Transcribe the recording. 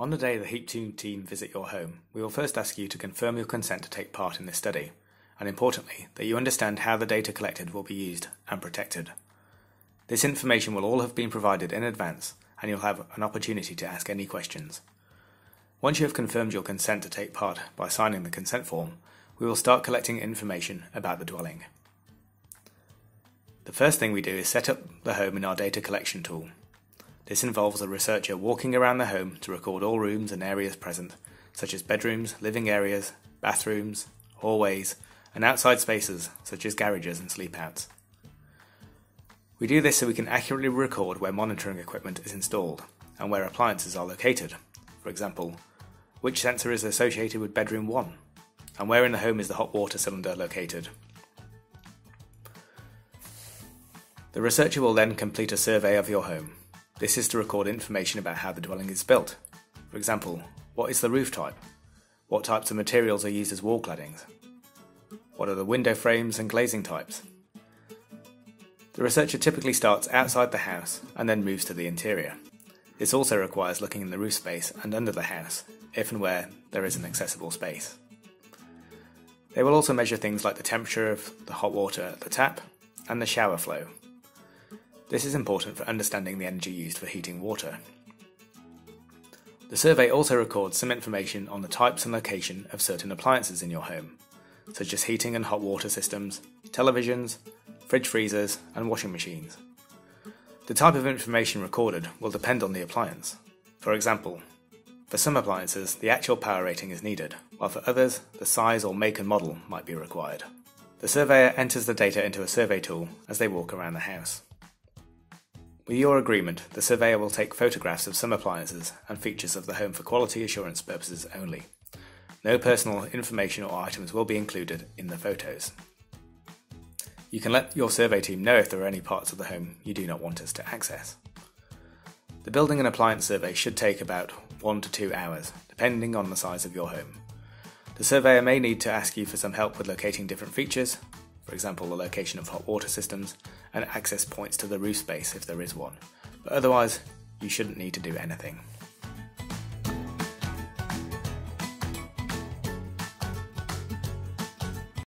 On the day the Heep2 team visit your home, we will first ask you to confirm your consent to take part in this study, and importantly, that you understand how the data collected will be used and protected. This information will all have been provided in advance, and you'll have an opportunity to ask any questions. Once you have confirmed your consent to take part by signing the consent form, we will start collecting information about the dwelling. The first thing we do is set up the home in our data collection tool. This involves a researcher walking around the home to record all rooms and areas present, such as bedrooms, living areas, bathrooms, hallways, and outside spaces such as garages and sleep-outs. We do this so we can accurately record where monitoring equipment is installed and where appliances are located. For example, which sensor is associated with bedroom 1, and where in the home is the hot water cylinder located. The researcher will then complete a survey of your home. This is to record information about how the dwelling is built. For example, what is the roof type? What types of materials are used as wall claddings? What are the window frames and glazing types? The researcher typically starts outside the house and then moves to the interior. This also requires looking in the roof space and under the house, if and where there is an accessible space. They will also measure things like the temperature of the hot water at the tap and the shower flow. This is important for understanding the energy used for heating water. The survey also records some information on the types and location of certain appliances in your home, such as heating and hot water systems, televisions, fridge freezers, and washing machines. The type of information recorded will depend on the appliance. For example, for some appliances, the actual power rating is needed, while for others, the size or make and model might be required. The surveyor enters the data into a survey tool as they walk around the house. With your agreement, the surveyor will take photographs of some appliances and features of the home for quality assurance purposes only. No personal information or items will be included in the photos. You can let your survey team know if there are any parts of the home you do not want us to access. The building and appliance survey should take about 1 to 2 hours, depending on the size of your home. The surveyor may need to ask you for some help with locating different features, for example the location of hot water systems and access points to the roof space if there is one, but otherwise you shouldn't need to do anything.